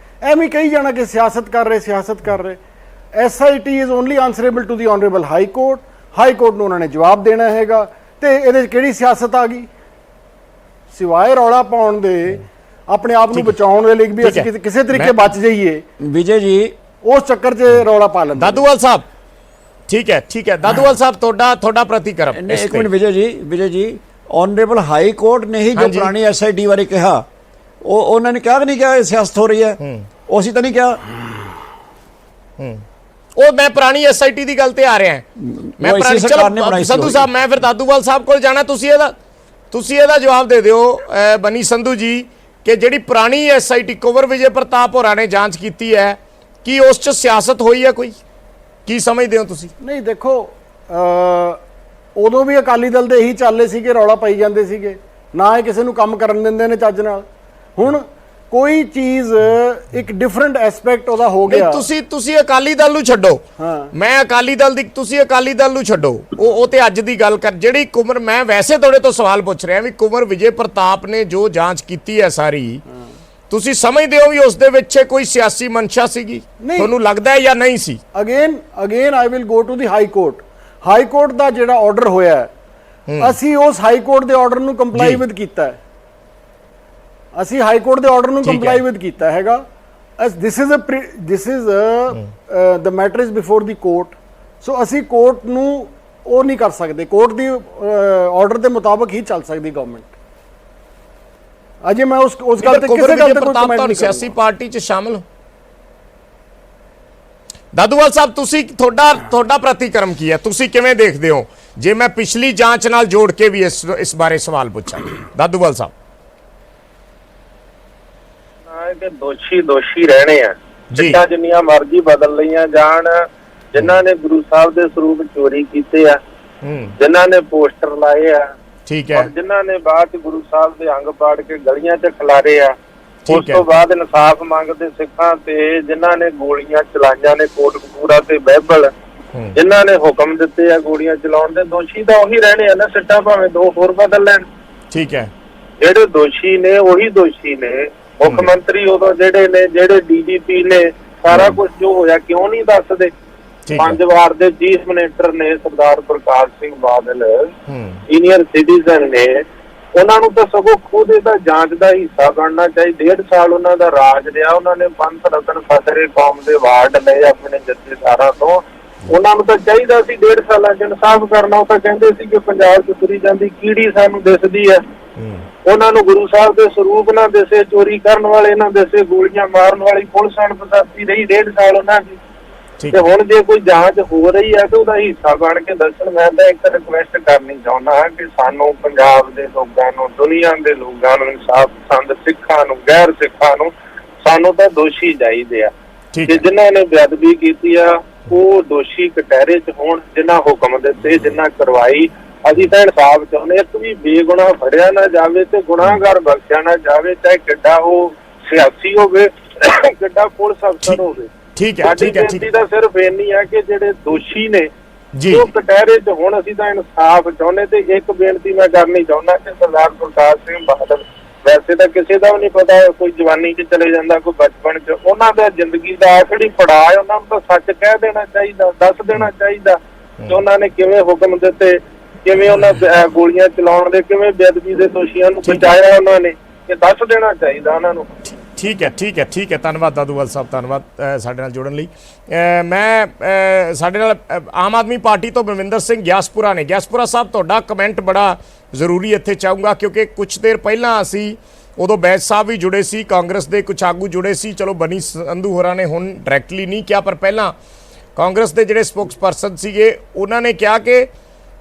ਐਵੇਂ ਕਹੀ ਜਾਣਾ ਕਿ ਸਿਆਸਤ ਕਰ ਰਹੇ। SIT is only answerable to the honourable high court. High court ਨੂੰ ਉਹਨਾਂ ਨੇ ਜਵਾਬ ਦੇਣਾ ਹੈਗਾ, ਤੇ ਇਹਦੇ 'ਚ ਕਿਹੜੀ ਸਿਆਸਤ ਆ ਗਈ? ਸਿਵਾਏ ਰੌਲਾ ਪਾਉਣ ਦੇ, ਆਪਣੇ ਆਪ ਨੂੰ ਬਚਾਉਣ ਦੇ ਲਈ ਵੀ ਅਸੀਂ ਕਿਸੇ ਤਰੀਕੇ ਬਚ ਜਾਈਏ, ਵਿਜੇ ਜੀ ਉਸ ਚੱਕਰ 'ਚ ਰੌਲਾ ਪਾ ਲੈਂਦੇ। ਦਾਦੂਵਾਲ ਸਾਹਿਬ, ਠੀਕ ਹੈ ਦਾਦੂਵਾਲ ਸਾਹਿਬ, ਤੁਹਾਡਾ ਪ੍ਰਤੀਕਰਮ। ਇੱਕ ਮਿੰਟ ਵਿਜੇ ਜੀ, ਆਨਰੇਬਲ ਹਾਈ ਕੋਰਟ ਨੇ ਹੀ ਜੋ ਪੁਰਾਣੀ SIT ਬਾਰੇ ਕਿਹਾ, ਉਹਨਾਂ ਨੇ ਕਿਹਾ ਕਿ ਨਹੀਂ ਕਿਹਾ ਸਿਆਸਤ ਹੋ ਰਹੀ ਹੈ? ਉਹ ਅਸੀਂ ਤਾਂ ਨਹੀਂ ਕਿਹਾ। ਉਹ ਮੈਂ ਪੁਰਾਣੀ SIT ਦੀ ਗੱਲ ਤੇ ਆ ਰਿਹਾ। ਮੈਂ ਪੁਰਾਣੀ, ਚਲੋ ਸੰਧੂ ਸਾਹਿਬ, ਮੈਂ ਫਿਰ ਦਾਦੂਵਾਲ ਸਾਹਿਬ ਕੋਲ ਜਾਣਾ, ਤੁਸੀਂ ਇਹਦਾ ਜਵਾਬ ਦੇ ਦਿਓ ਬਨੀ ਸੰਧੂ ਜੀ, ਕਿ ਜਿਹੜੀ ਪੁਰਾਣੀ SIT ਕੁੰਵਰ ਵਿਜੇ ਪ੍ਰਤਾਪ ਹੋਰਾਂ ਨੇ ਜਾਂਚ ਕੀਤੀ ਹੈ, ਕੀ ਉਸ 'ਚ ਸਿਆਸਤ ਹੋਈ ਹੈ ਕੋਈ? ਕੀ ਸਮਝਦੇ ਹੋ ਤੁਸੀਂ? ਨਹੀਂ, ਦੇਖੋ, ਉਦੋਂ ਵੀ ਅਕਾਲੀ ਦਲ ਦੇ ਇਹੀ ਚਾਲੇ ਸੀਗੇ, ਰੌਲਾ ਪਾਈ ਜਾਂਦੇ ਸੀਗੇ, ਨਾ ਇਹ ਕਿਸੇ ਨੂੰ ਕੰਮ ਕਰਨ ਦਿੰਦੇ ਨੇ ਚੱਜ ਨਾਲ। ਹੁਣ ਕੋਈ ਚੀਜ਼ ਇੱਕ ਡਿਫਰੈਂਟ ਐਸਪੈਕਟ ਉਹਦਾ ਹੋ ਗਿਆ। ਤੁਸੀਂ ਅਕਾਲੀ ਦਲ ਨੂੰ ਛੱਡੋ, ਮੈਂ ਅਕਾਲੀ ਦਲ ਦੀ, ਤੁਸੀਂ ਅਕਾਲੀ ਦਲ ਨੂੰ ਛੱਡੋ, ਉਹ ਤੇ ਅੱਜ ਦੀ ਗੱਲ ਕਰ। ਜਿਹੜੀ ਕੁੰਵਰ, ਮੈਂ ਵੈਸੇ ਤੁਹਾਡੇ ਤੋਂ ਸਵਾਲ ਪੁੱਛ ਰਿਹਾ ਵੀ ਕੁੰਵਰ ਵਿਜੇ ਪ੍ਰਤਾਪ ਨੇ ਜੋ ਜਾਂਚ ਕੀਤੀ ਹੈ ਸਾਰੀ, ਤੁਸੀਂ ਸਮਝਦੇ ਹੋ ਵੀ ਉਸ ਦੇ ਵਿੱਚ ਕੋਈ ਸਿਆਸੀ ਮਨਸ਼ਾ ਸੀਗੀ? ਤੁਹਾਨੂੰ ਲੱਗਦਾ ਹੈ ਜਾਂ ਨਹੀਂ ਸੀ? Again I will go to the high court. High court ਦਾ ਜਿਹੜਾ ਆਰਡਰ ਹੋਇਆ, ਅਸੀਂ ਉਸ ਹਾਈ ਕੋਰਟ ਦੇ ਆਰਡਰ ਨੂੰ ਕੰਪਲਾਈ ਵਿਦ ਕੀਤਾ ਹੈ। ਅਸੀਂ ਹਾਈ ਕੋਰਟ ਦੇ ਆਰਡਰ ਨੂੰ ਕੰਪਲਾਈ ਵਿਦ ਕੀਤਾ ਹੈਗਾ। This is the matter is before the court. So ਅਸੀਂ ਕੋਰਟ ਨੂੰ ਉਹ ਨਹੀਂ ਕਰ ਸਕਦੇ, ਕੋਰਟ ਦੀ ਆਰਡਰ ਦੇ ਮੁਤਾਬਕ ਹੀ ਚੱਲ ਸਕਦੀ ਗਵਰਨਮੈਂਟ। ਅਜੇ ਮੈਂ ਉਸ ਗੱਲ ਤੇ ਕੁੰਵਰ ਕਿਸੇ ਗੱਲ ਵਿਜੇ ਤੇ ਕੋਈ ਪ੍ਰਤਾਪ ਕਮੈਂਟ ਤਾਂ ਨਹੀਂ ਸਿਆਸੀ ਪਾਰਟੀ 'ਚ ਸ਼ਾਮਲ ਹੋ। ਦਾਦੂਵਾਲ ਸਾਹਿਬ ਤੁਸੀਂ ਤੁਹਾਡਾ ਪ੍ਰਤੀਕਰਮ ਕੀ ਹੈ, ਤੁਸੀਂ ਕਿਵੇਂ ਦੇਖਦੇ ਹੋ ਜੇ ਮੈਂ ਪਿਛਲੀ ਜਾਂਚ ਨਾਲ ਜੋੜ ਕੇ ਵੀ ਇਸ ਬਾਰੇ ਸਵਾਲ ਪੁੱਛਾਂ? ਦਾਦੂਵਾਲ ਸਾਹਿਬ ਕਿ ਦੋਸ਼ੀ ਰਹਿਣੇ ਆ, ਜੀ ਜਿੱਦਾਂ ਜਿੰਨੀਆਂ ਮਰਜ਼ੀ ਬਦਲ ਲਈਆਂ ਜਾਣ, ਜਿਨ੍ਹਾਂ ਨੇ ਗੁਰੂ ਸਾਹਿਬ ਦੇ ਸਰੂਪ ਚੋਰੀ ਕੀਤੇ ਆ, ਜਿਨ੍ਹਾਂ ਨੇ ਪੋਸਟਰ ਲਾਏ ਆ, ਠੀਕ ਔਰ ਹੈ, ਜਿਨ੍ਹਾਂ ਨੇ ਬਾਅਦ ਚ ਗੁਰੂ ਸਾਹਿਬ ਦੇ ਅੰਗ ਪਾੜ ਕੇ ਗਲੀਆਂ 'ਚ ਖਿਲਾਰੇ ਆ, ਉਸ ਠੀਕ ਹੈ, ਤੋਂ ਬਾਅਦ ਇਨਸਾਫ ਮੰਗਦੇ ਸਿੱਖਾਂ ਤੇ ਜਿਨ੍ਹਾਂ ਨੇ ਗੋਲੀਆਂ ਚਲਾਈਆਂ ਨੇ, ਕੋਟਕਪੂਰਾ ਤੇ ਬਾਈਬਲ, ਜਿਨ੍ਹਾਂ ਨੇ ਹੁਕਮ ਦਿੱਤੇ ਆ ਗੋਲੀਆਂ ਚਲਾਉਣ ਦੇ, ਦੋਸ਼ੀ ਤਾਂ ਉਹੀ ਰਹਿਣੇ ਆ ਨਾ। ਸਿੱਟਾ ਭਾਵੇਂ ਦੋ ਹੋਰ ਬਦਲ ਲੈਣ, ਠੀਕ ਹੈ, ਜਿਹੜੇ ਦੋਸ਼ੀ ਨੇ ਉਹੀ ਦੋਸ਼ੀ ਨੇ। ਮੁੱਖ ਮੰਤਰੀ ਉਦੋਂ ਜਿਹੜੇ ਨੇ, ਜਿਹੜੇ ਡੀਜੀਪੀ ਨੇ, ਸਾਰਾ ਕੁਝ ਜੋ ਹੋਇਆ ਕਿਉਂ ਨਹੀਂ ਦੱਸਦੇ? 5 ਵਾਰ ਦੇ ਚੀਫ ਮਿਨਿਸਟਰ ਨੇ ਸਰਦਾਰ ਪ੍ਰਕਾਸ਼ ਸਿੰਘ ਬਾਦਲ, ਸੀਨੀਅਰ ਸਿਟੀਜ਼ਨ ਨੇ, ਉਹਨਾਂ ਨੂੰ ਤਾਂ ਸਗੋਂ ਖੁਦ ਇਹਦਾ ਜਾਂਚ ਦਾ ਹਿੱਸਾ ਬਣਨਾ ਚਾਹੀਦਾ। 1.5 ਸਾਲ ਉਹਨਾਂ ਦਾ ਰਾਜ ਰਿਹਾ, ਉਹਨਾਂ ਨੇ ਪੰਥ ਰਤਨ ਫਤਿਹ ਕੌਮ ਦੇ ਅਵਾਰਡ ਲਏ ਆਪਣੇ ਜਥੇਦਾਰਾਂ ਤੋਂ। ਉਹਨਾਂ ਨੂੰ ਤਾਂ ਚਾਹੀਦਾ ਸੀ 1.5 ਸਾਲਾਂ 'ਚ ਇਨਸਾਫ ਕਰਨਾ। ਉਹ ਤਾਂ ਕਹਿੰਦੇ ਸੀ ਕਿ ਪੰਜਾਬ 'ਚ ਤੁਰੀ ਜਾਂਦੀ ਕੀੜੀ ਸਾਨੂੰ ਦਿਸਦੀ ਹੈ। ਉਹਨਾਂ ਨੂੰ ਗੁਰੂ ਸਾਹਿਬ ਦੇ ਸਰੂਪ ਨਾ ਦਿਸੇ, ਚੋਰੀ ਕਰਨ ਵਾਲੇ ਨਾ ਦਿਸੇ, ਗੋਲੀਆਂ ਮਾਰਨ ਵਾਲੀ ਪੁਲਿਸ ਅਣਪਛਾਤੀ ਰਹੀ 1.5 ਸਾਲ ਉਹਨਾਂ ਦੀ। ਤੇ ਹੁਣ ਜੇ ਕੋਈ ਜਾਂਚ ਹੋ ਰਹੀ ਹੈ ਤੇ ਉਹਦਾ ਹਿੱਸਾ ਬਣ ਕੇ ਦੱਸਣ। ਮੈਂ ਤਾਂ ਇੱਕ ਰਿਕੁਐਸਟ ਕਰਨੀ ਚਾਹੁੰਦਾ ਹਾਂ ਕਿ ਸਾਨੂੰ, ਪੰਜਾਬ ਦੇ ਲੋਕਾਂ ਨੂੰ, ਦੁਨੀਆ ਦੇ ਲੋਕਾਂ ਨੂੰ, ਇਨਸਾਫ ਪਸੰਦ ਸਿੱਖਾਂ ਨੂੰ, ਗੈਰ ਸਿੱਖਾਂ ਨੂੰ, ਸਾਨੂੰ ਤਾਂ ਦੋਸ਼ੀ ਚਾਹੀਦੇ ਆ ਕਿ ਜਿਨ੍ਹਾਂ ਨੇ ਬੇਅਦਬੀ ਕੀਤੀ ਆ ਉਹ ਦੋਸ਼ੀ ਕਟਹਿਰੇ 'ਚ ਹੋਣ, ਜਿਨ੍ਹਾਂ ਹੁਕਮ ਦਿੱਤੇ, ਜਿਨ੍ਹਾਂ ਕਰਵਾਈ। ਅਸੀਂ ਤਾਂ ਇਨਸਾਫ ਚਾਹੁੰਦੇ। ਇੱਕ ਵੀ ਬੇਗੁਨਾਹ ਫੜਿਆ ਨਾ ਜਾਵੇ ਤੇ ਗੁਨਾਹਗਾਰ ਬਖਸ਼ਿਆ ਨਾ ਜਾਵੇ, ਚਾਹੇ ਕਿੱਡਾ ਉਹ ਸਿਆਸੀ ਹੋਵੇ, ਕਿੱਡਾ ਪੁਲਿਸ ਅਫਸਰ ਹੋਵੇ। ਠੀਕ ਹੈ, ਸਾਡੀ ਠੀਕ ਹੈ, ਬੇਨਤੀ ਤਾਂ ਸਿਰਫ ਇੰਨੀ ਆ ਕਿ ਜਿਹੜੇ ਦੋਸ਼ੀ ਨੇ ਜੀ ਉਹ ਕਟਹਿਰੇ 'ਚ ਹੁਣ। ਅਸੀਂ ਤਾਂ ਇਨਸਾਫ ਚਾਹੁੰਦੇ। ਤੇ ਇੱਕ ਬੇਨਤੀ ਮੈਂ ਕਰਨੀ ਚਾਹੁੰਦਾ ਕਿ ਸਰਦਾਰ ਪ੍ਰਕਾਸ਼ ਸਿੰਘ ਬਾਦਲ, ਵੈਸੇ ਤਾਂ ਕਿਸੇ ਦਾ ਵੀ ਨਹੀਂ ਪਤਾ, ਕੋਈ ਜਵਾਨੀ 'ਚ ਚਲੇ ਜਾਂਦਾ, ਕੋਈ ਬਚਪਨ 'ਚ, ਉਹਨਾਂ ਦਾ ਜ਼ਿੰਦਗੀ ਦਾ ਆਖਰੀ ਪੜਾਅ ਹੈ। ਉਹਨਾਂ ਨੂੰ ਤਾਂ ਸੱਚ ਕਹਿ ਦੇਣਾ ਚਾਹੀਦਾ, ਦੱਸ ਦੇਣਾ ਚਾਹੀਦਾ ਕਿ ਉਹਨਾਂ ਨੇ ਕਿਵੇਂ ਹੁਕਮ ਦਿੱਤੇ, ਕਿਵੇਂ ਉਹਨਾਂ ਗੋਲੀਆਂ ਚਲਾਉਣ ਦੇ, ਕਿਵੇਂ ਬੇਅਦਬੀ ਦੇ ਦੋਸ਼ੀਆਂ ਨੂੰ ਬਚਾਇਆ ਉਹਨਾਂ ਨੇ, ਇਹ ਦੱਸ ਦੇਣਾ ਚਾਹੀਦਾ ਉਹਨਾਂ ਨੂੰ। ਠੀਕ ਹੈ, ਠੀਕ ਹੈ, ਠੀਕ ਹੈ। ਧੰਨਵਾਦ ਦਾਦੂਵਾਲ ਸਾਹਿਬ, ਧੰਨਵਾਦ ਸਾਡੇ ਨਾਲ ਜੁੜਨ ਲਈ। ਮੈਂ ਸਾਡੇ ਨਾਲ ਆਮ ਆਦਮੀ ਪਾਰਟੀ ਤੋਂ ਬਲਵਿੰਦਰ ਸਿੰਘ ਗਿਆਸਪੁਰਾ ਨੇ। ਗਿਆਸਪੁਰਾ ਸਾਹਿਬ, ਤੁਹਾਡਾ ਕਮੈਂਟ ਬੜਾ ਜ਼ਰੂਰੀ ਇੱਥੇ ਚਾਹੂੰਗਾ, ਕਿਉਂਕਿ ਕੁਝ ਦੇਰ ਪਹਿਲਾਂ ਅਸੀਂ ਉਦੋਂ ਬੈਂਸ ਸਾਹਿਬ ਵੀ ਜੁੜੇ ਸੀ, ਕਾਂਗਰਸ ਦੇ ਕੁਝ ਆਗੂ ਜੁੜੇ ਸੀ। ਚਲੋ ਬਨੀ ਸੰਧੂ ਹੋਰਾਂ ਨੇ ਹੁਣ ਡਾਇਰੈਕਟਲੀ ਨਹੀਂ ਕਿਹਾ, ਪਰ ਪਹਿਲਾਂ ਕਾਂਗਰਸ ਦੇ ਜਿਹੜੇ ਸਪੋਕਸਪਰਸਨ ਸੀਗੇ ਉਹਨਾਂ ਨੇ ਕਿਹਾ ਕਿ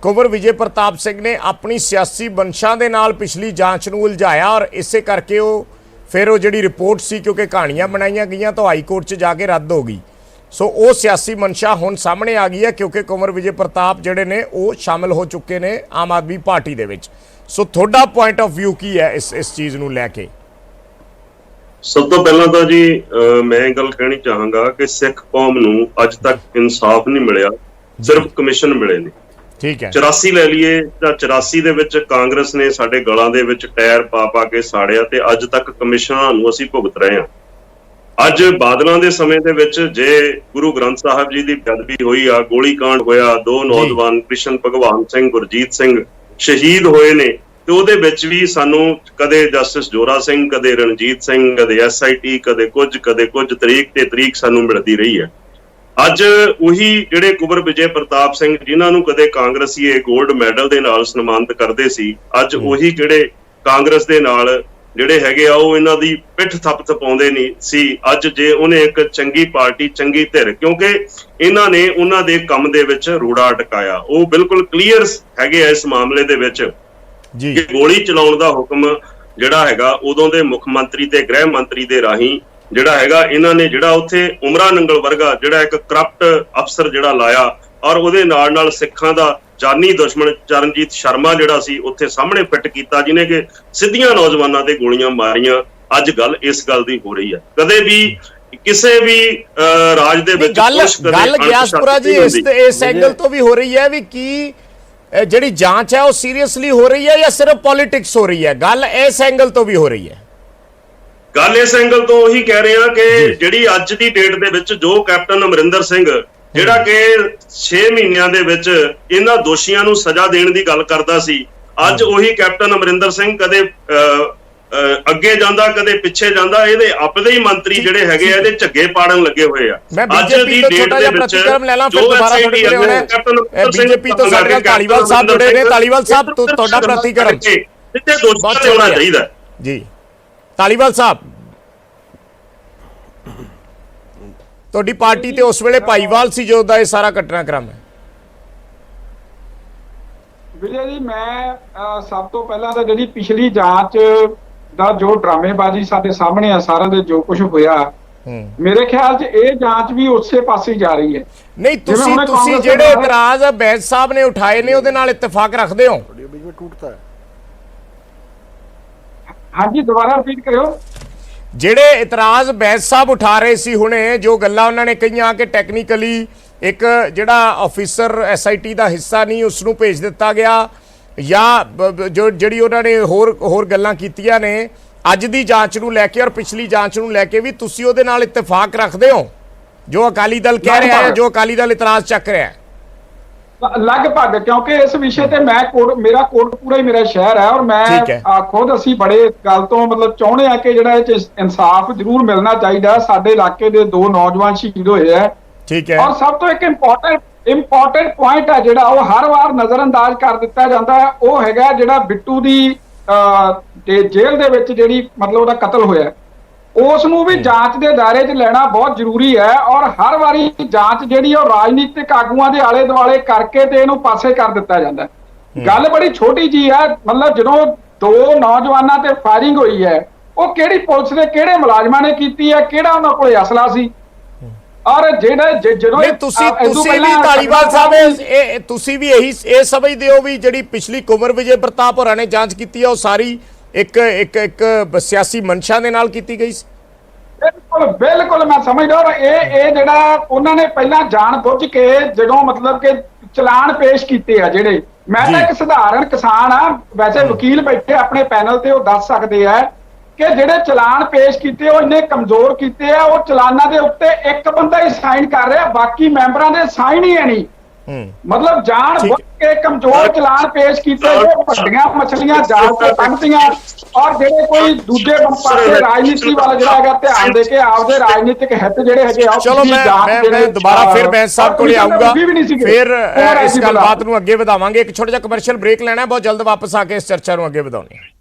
ਕੁੰਵਰ ਵਿਜੇ ਪ੍ਰਤਾਪ ਸਿੰਘ ਨੇ ਆਪਣੀ ਸਿਆਸੀ ਬੰਸ਼ਾਂ ਦੇ ਨਾਲ ਪਿਛਲੀ ਜਾਂਚ ਨੂੰ ਉਲਝਾਇਆ, ਔਰ ਇਸੇ ਕਰਕੇ ਉਹ ਫਿਰ ਉਹ ਜਿਹੜੀ ਰਿਪੋਰਟ ਸੀ, ਕਿਉਂਕਿ ਕਹਾਣੀਆਂ ਬਣਾਈਆਂ ਗਈਆਂ ਤਾਂ ਹਾਈ ਕੋਰਟ 'ਚ ਜਾ ਕੇ ਰੱਦ ਹੋ ਗਈ। ਸੋ ਉਹ ਸਿਆਸੀ ਮਨਸ਼ਾ ਹੁਣ ਸਾਹਮਣੇ ਆ ਗਈ ਹੈ, ਕਿਉਂਕਿ ਕੁੰਵਰ ਵਿਜੇ ਪ੍ਰਤਾਪ ਜਿਹੜੇ ਨੇ ਉਹ ਸ਼ਾਮਲ ਹੋ ਚੁੱਕੇ ਨੇ ਆਮ ਆਦਮੀ ਪਾਰਟੀ ਦੇ ਵਿੱਚ। ਸੋ ਤੁਹਾਡਾ ਪੁਆਇੰਟ ਆਫ ਵਿਊ ਕੀ ਹੈ ਇਸ ਚੀਜ਼ ਨੂੰ ਲੈ ਕੇ? ਸਭ ਤੋਂ ਪਹਿਲਾਂ ਤਾਂ ਜੀ ਮੈਂ ਇਹ ਗੱਲ ਕਹਿਣੀ ਚਾਹਾਂਗਾ ਕਿ ਸਿੱਖ ਕੌਮ ਨੂੰ ਅੱਜ ਤੱਕ ਇਨਸਾਫ ਨਹੀਂ ਮਿਲਿਆ, ਸਿਰਫ ਕਮਿਸ਼ਨ ਮਿਲੇ ਨੇ। ਠੀਕ ਹੈ, 84 ਲੈ ਲਈਏ ਤਾਂ 84 ਦੇ ਵਿੱਚ ਕਾਂਗਰਸ ਨੇ ਸਾਡੇ ਗਲਾਂ ਦੇ ਵਿੱਚ ਟਾਇਰ ਪਾ ਕੇ ਸਾੜਿਆ ਤੇ ਅੱਜ ਤੱਕ ਕਮਿਸ਼ਨਾਂ ਨੂੰ ਅਸੀਂ ਭੁਗਤ ਰਹੇ ਹਾਂ। ਅੱਜ ਬਾਦਲਾਂ ਦੇ ਸਮੇਂ ਦੇ ਵਿੱਚ ਜੇ ਗੁਰੂ ਗ੍ਰੰਥ ਸਾਹਿਬ ਜੀ ਦੀ ਬੇਅਦਬੀ ਹੋਈ ਆ, ਗੋਲੀ ਕਾਂਡ ਹੋਇਆ, 2 ਨੌਜਵਾਨ ਕ੍ਰਿਸ਼ਨ ਭਗਵਾਨ ਸਿੰਘ, ਗੁਰਜੀਤ ਸਿੰਘ ਸ਼ਹੀਦ ਹੋਏ ਨੇ, ਤੇ ਉਹਦੇ ਵਿੱਚ ਵੀ ਸਾਨੂੰ ਕਦੇ ਜਸਟਿਸ ਜੋਰਾ ਸਿੰਘ, ਕਦੇ ਰਣਜੀਤ ਸਿੰਘ, ਕਦੇ SIT, ਕਦੇ ਕੁਝ ਤਰੀਕ ਤੇ ਤਰੀਕ ਸਾਨੂੰ ਮਿਲਦੀ ਰਹੀ ਹੈ। ਅੱਜ ਉਹੀ ਜਿਹੜੇ ਕੁੰਵਰ ਵਿਜੇ ਪ੍ਰਤਾਪ ਸਿੰਘ, ਜਿਨ੍ਹਾਂ ਨੂੰ ਕਦੇ ਕਾਂਗਰਸੀਏ 골ਡ ਮੈਡਲ ਦੇ ਨਾਲ ਸਨਮਾਨਿਤ ਕਰਦੇ ਸੀ, ਅੱਜ ਉਹੀ ਜਿਹੜੇ ਕਾਂਗਰਸ ਦੇ ਨਾਲ ਜਿਹੜੇ ਹੈਗੇ ਆ ਉਹ ਇਹਨਾਂ ਦੀ ਪਿੱਠ ਥਪਾਉਂਦੇ ਨਹੀਂ ਸੀ। ਅੱਜ ਜੇ ਉਹਨੇ ਇੱਕ ਚੰਗੀ ਪਾਰਟੀ, ਚੰਗੀ ਧਿਰ, ਕਿਉਂਕਿ ਇਹਨਾਂ ਨੇ ਉਹਨਾਂ ਦੇ ਕੰਮ ਦੇ ਵਿੱਚ ਰੋੜਾ ਅਟਕਾਇਆ, ਉਹ ਬਿਲਕੁਲ ਕਲੀਅਰ ਹੈਗੇ ਆ ਇਸ ਮਾਮਲੇ ਦੇ ਵਿੱਚ ਜੀ ਕਿ ਗੋਲੀ ਚਲਾਉਣ ਦਾ ਹੁਕਮ ਜਿਹੜਾ ਹੈਗਾ ਉਦੋਂ ਦੇ ਮੁੱਖ ਮੰਤਰੀ ਤੇ ਗ੍ਰਹਿ ਮੰਤਰੀ ਦੇ ਰਾਹੀਂ ਜਿਹੜਾ ਹੈਗਾ ਇਹਨਾਂ ਨੇ ਜਿਹੜਾ ਉੱਥੇ ਉਮਰਾ ਨੰਗਲ ਵਰਗਾ ਜਿਹੜਾ ਇੱਕ ਕਰਪਟ ਅਫਸਰ ਜਿਹੜਾ ਲਾਇਆ, ਔਰ ਉਹਦੇ ਨਾਲ ਸਿੱਖਾਂ ਦਾ ਜਾਨੀ ਦੁਸ਼ਮਣ ਚਰਨਜੀਤ ਸ਼ਰਮਾ ਜਿਹੜਾ ਸੀ ਉੱਥੇ ਸਾਹਮਣੇ ਫਿੱਟ ਕੀਤਾ, ਜਿਹਨੇ ਕਿ ਸਿੱਧੀਆਂ ਨੌਜਵਾਨਾਂ ਤੇ ਗੋਲੀਆਂ ਮਾਰੀਆਂ। ਅੱਜ ਗੱਲ ਇਸ ਗੱਲ ਦੀ ਹੋ ਰਹੀ ਹੈ। ਕਦੇ ਵੀ ਕਿਸੇ ਵੀ ਰਾਜ ਦੇ ਵਿੱਚ ਗੱਲ ਗਿਆਸਪੁਰਾ ਜੀ ਇਸ ਐਂਗਲ ਤੋਂ ਵੀ ਹੋ ਰਹੀ ਹੈ ਵੀ ਕੀ ਜਿਹੜੀ ਜਾਂਚ ਹੈ ਉਹ ਸੀਰੀਅਸਲੀ ਹੋ ਰਹੀ ਹੈ ਜਾਂ ਸਿਰਫ ਪੋਲਿਟਿਕਸ ਹੋ ਰਹੀ ਹੈ? ਗੱਲ ਇਸ ਐਂਗਲ ਤੋਂ ਵੀ ਹੋ ਰਹੀ ਹੈ। ਗੱਲ ਇਸ ਐਂਗਲ ਤੋਂ ਉਹੀ ਕਹਿ ਰਹੇ ਹਾਂ ਕਿ ਜਿਹੜੀ ਅੱਜ ਦੀ ਡੇਟ ਦੇ ਵਿੱਚ ਜੋ ਕੈਪਟਨ ਅਮਰਿੰਦਰ ਸਿੰਘ ਜਿਹੜਾ ਕਿ 6 ਮਹੀਨਿਆਂ ਦੇ ਵਿੱਚ ਇਹਨਾਂ ਦੋਸ਼ੀਆਂ ਨੂੰ ਸਜ਼ਾ ਦੇਣ ਦੀ ਗੱਲ ਕਰਦਾ ਸੀ, ਅੱਜ ਉਹੀ ਕੈਪਟਨ ਅਮਰਿੰਦਰ ਸਿੰਘ ਕਦੇ ਅੱਗੇ ਜਾਂਦਾ, ਕਦੇ ਪਿੱਛੇ ਜਾਂਦਾ। ਇਹਦੇ ਆਪਦੇ ਹੀ ਮੰਤਰੀ ਜਿਹੜੇ ਹੈਗੇ ਆ ਇਹਦੇ ਝੱਗੇ ਪਾੜਨ ਲੱਗੇ ਹੋਏ ਆ। ਅੱਜ ਦੀ ਡੇਟ ਦੇ ਵਿੱਚ ਬੀਜੇਪੀ ਤੋਂ ਸਾਡੇ ਨਾਲ ਧਾਲੀਵਾਲ ਸਾਹਿਬ ਜੁੜੇ ਨੇ। ਧਾਲੀਵਾਲ ਸਾਹਿਬ, ਤੁਹਾਡਾ ਪ੍ਰਤੀਕਰਮ ਜਿੱਥੇ ਦੋਸ਼ੀ ਹੋਣਾ ਚਾਹੀਦਾ ਜੀ। ਧਾਲੀਵਾਲ ਸਾਹਿਬ, ਤੁਹਾਡੀ ਪਾਰਟੀ ਤੇ ਉਸ ਵੇਲੇ ਭਾਈਵਾਲ ਸੀ ਜਦੋਂ ਦਾ ਇਹ ਸਾਰਾ ਘਟਨਾਕ੍ਰਮ ਹੈ। ਵਿਜੇ ਜੀ, ਮੈਂ ਸਭ ਤੋਂ ਪਹਿਲਾਂ ਤਾਂ ਜਿਹੜੀ ਪਿਛਲੀ ਜਾਂਚ ਦਾ ਜੋ ਡਰਾਮੇਬਾਜ਼ੀ ਸਾਡੇ ਸਾਹਮਣੇ ਆ, ਸਾਰਾ ਦੇ ਜੋ ਕੁਝ ਹੋਇਆ, ਮੇਰੇ ਖਿਆਲ 'ਚ ਇਹ ਜਾਂਚ ਵੀ ਉਸੇ ਪਾਸੇ ਜਾ ਰਹੀ ਹੈ। ਨਹੀਂ, ਤੁਸੀਂ ਜਿਹੜੇ ਇਤਰਾਜ਼ ਬੈਂਸ ਸਾਹਿਬ ਨੇ ਉਠਾਏ ਨੇ ਉਹਦੇ ਨਾਲ ਇਤਫਾਕ ਰੱਖਦੇ ਹੋ? ਹਾਂਜੀ, ਦੁਬਾਰਾ ਰਿਪੀਟ ਕਰਿਓ। ਜਿਹੜੇ ਇਤਰਾਜ਼ ਬੈਂਸ ਸਾਹਿਬ ਉਠਾ ਰਹੇ ਸੀ ਹੁਣੇ, ਜੋ ਗੱਲਾਂ ਉਹਨਾਂ ਨੇ ਕਹੀਆਂ ਕਿ ਟੈਕਨੀਕਲੀ ਇੱਕ ਜਿਹੜਾ ਆਫੀਸਰ ਐਸਆਈਟੀ ਦਾ ਹਿੱਸਾ ਨਹੀਂ ਉਸ ਨੂੰ ਭੇਜ ਦਿੱਤਾ ਗਿਆ, ਜਾਂ ਜਿਹੜੀ ਉਹਨਾਂ ਨੇ ਹੋਰ ਗੱਲਾਂ ਕੀਤੀਆਂ ਨੇ ਅੱਜ ਦੀ ਜਾਂਚ ਨੂੰ ਲੈ ਕੇ ਔਰ ਪਿਛਲੀ ਜਾਂਚ ਨੂੰ ਲੈ ਕੇ ਵੀ, ਤੁਸੀਂ ਉਹਦੇ ਨਾਲ ਇਤਫਾਕ ਰੱਖਦੇ ਹੋ ਜੋ ਅਕਾਲੀ ਦਲ ਕਹਿ ਰਿਹਾ ਹੈ, ਜੋ ਅਕਾਲੀ ਦਲ ਇਤਰਾਜ਼ ਚੱਕ ਰਿਹਾ ਹੈ? ਲਗਭਗ, ਕਿਉਂਕਿ ਇਸ ਵਿਸ਼ੇ ਤੇ ਮੇਰਾ ਕੋਟਕਪੂਰਾ ਹੀ ਮੇਰਾ ਸ਼ਹਿਰ ਹੈ, ਔਰ ਮੈਂ ਖੁਦ ਅਸੀਂ ਬੜੇ ਇਸ ਗੱਲ ਤੋਂ ਮਤਲਬ ਚਾਹੁੰਦੇ ਆ ਕਿ ਜਿਹੜਾ ਇਹ ਇਨਸਾਫ ਜ਼ਰੂਰ ਮਿਲਣਾ ਚਾਹੀਦਾ। ਸਾਡੇ ਇਲਾਕੇ ਦੇ 2 ਨੌਜਵਾਨ ਸ਼ਹੀਦ ਹੋਏ ਆ, ਠੀਕ ਹੈ, ਔਰ ਸਭ ਤੋਂ ਇੱਕ ਇੰਪੋਰਟੈਂਟ ਪੁਆਇੰਟ ਹੈ ਜਿਹੜਾ ਉਹ ਹਰ ਵਾਰ ਨਜ਼ਰਅੰਦਾਜ਼ ਕਰ ਦਿੱਤਾ ਜਾਂਦਾ ਹੈ, ਉਹ ਹੈਗਾ ਜਿਹੜਾ ਬਿੱਟੂ ਦੀ ਜੇਲ੍ਹ ਦੇ ਵਿੱਚ ਜਿਹੜੀ ਮਤਲਬ ਉਹਦਾ ਕਤਲ ਹੋਇਆ, ਉਸ ਨੂੰ ਵੀ ਜਾਂਚ ਦੇ ਦਾਇਰੇ 'ਚ ਲੈਣਾ ਬਹੁਤ ਜ਼ਰੂਰੀ ਹੈ। ਔਰ ਹਰ ਵਾਰੀ ਜਾਂਚ ਜਿਹੜੀ ਉਹ ਰਾਜਨੀਤਿਕ ਆਗੂਆਂ ਦੇ ਆਲੇ ਦੁਆਲੇ ਕਰਕੇ ਤੇ ਇਹਨੂੰ ਪਾਸੇ ਕਰ ਦਿੱਤਾ ਜਾਂਦਾ। ਗੱਲ ਬੜੀ ਛੋਟੀ ਜੀ ਹੈ, ਮਤਲਬ ਜਦੋਂ 2 ਨੌਜਵਾਨਾਂ ਤੇ ਫਾਇਰਿੰਗ ਹੋਈ ਹੈ, ਉਹ ਕਿਹੜੀ ਪੁਲਿਸ ਦੇ ਕਿਹੜੇ ਮੁਲਾਜ਼ਮਾਂ ਨੇ ਕੀਤੀ ਹੈ, ਕਿਹੜਾ ਉਹਨਾਂ ਕੋਲੇ ਅਸਲਾ ਸੀ, ਔਰ ਜਦੋਂ ਤੁਸੀਂ ਵੀ ਧਾਲੀਵਾਲ ਸਾਹਿਬ ਤੁਸੀਂ ਵੀ ਇਹ ਸਮਝਦੇ ਹੋ ਵੀ ਜਿਹੜੀ ਪਿਛਲੀ ਕੁੰਵਰ ਵਿਜੇ ਪ੍ਰਤਾਪ ਹੋਰਾਂ ਨੇ ਜਾਂਚ ਕੀਤੀ ਹੈ ਉਹ ਸਾਰੀ ਇੱਕ ਸਿਆਸੀ ਮਨਸ਼ਾ ਦੇ ਨਾਲ ਕੀਤੀ ਗਈ ਸੀ? ਬਿਲਕੁਲ ਮੈਂ ਸਮਝਦਾ। ਔਰ ਇਹ ਜਿਹੜਾ ਉਹਨਾਂ ਨੇ ਪਹਿਲਾਂ ਜਾਣ ਬੁੱਝ ਕੇ ਜਦੋਂ ਮਤਲਬ ਕਿ ਚਲਾਨ ਪੇਸ਼ ਕੀਤੇ ਆ, ਜਿਹੜੇ ਮੈਂ ਤਾਂ ਇੱਕ ਸਧਾਰਨ ਕਿਸਾਨ ਆ, ਵੈਸੇ ਵਕੀਲ ਬੈਠੇ ਆਪਣੇ ਪੈਨਲ ਤੇ ਉਹ ਦੱਸ ਸਕਦੇ ਆ ਕਿ ਜਿਹੜੇ ਚਲਾਨ ਪੇਸ਼ ਕੀਤੇ ਉਹ ਇੰਨੇ ਕਮਜ਼ੋਰ ਕੀਤੇ ਆ, ਉਹ ਚਲਾਨਾਂ ਦੇ ਉੱਤੇ ਇੱਕ ਬੰਦਾ ਹੀ ਸਾਈਨ ਕਰ ਰਿਹਾ, ਬਾਕੀ ਮੈਂਬਰਾਂ ਦੇ ਸਾਈਨ ਹੀ ਹੈ ਨਹੀਂ। ਮਤਲਬ ਜਾਣ ਬੁੱਝ ਕੇ ਕਮਜ਼ੋਰ ਚਲਾਨ ਪੇਸ਼ ਕੀਤੇ, ਵੱਡੀਆਂ ਮਛਲੀਆਂ ਜਾਲ ਤੇ ਬੰਨ੍ਹਤੀਆਂ, ਔਰ ਜਿਹੜੇ ਕੋਈ ਦੂਜੇ ਪਾਸੇ ਰਾਜਨੀਤੀ ਵੱਲ ਜਿਹੜਾ ਹੈਗਾ ਧਿਆਨ ਦੇ ਕੇ ਆਪਦੇ ਰਾਜਨੀਤਿਕ ਹਿੱਤ ਜਿਹੜੇ ਹੈਗੇ ਆ। ਚਲੋ ਮੈਂ ਦੁਬਾਰਾ ਫਿਰ ਬੈਂਸ ਸਾਹਿਬ ਕੋਲੇ ਆਊਂਗਾ, ਫਿਰ ਇਸ ਗੱਲਬਾਤ ਨੂੰ ਅੱਗੇ ਵਧਾਵਾਂਗੇ। ਇੱਕ ਛੋਟਾ ਜਿਹਾ ਕਮਰਸ਼ੀਅਲ ਬ੍ਰੇਕ ਲੈਣਾ, ਬਹੁਤ ਜਲਦ ਵਾਪਸ ਆ ਕੇ ਇਸ ਚਰਚਾ ਨੂੰ ਅੱਗੇ ਵਧਾਉਣੀ ਹੈ।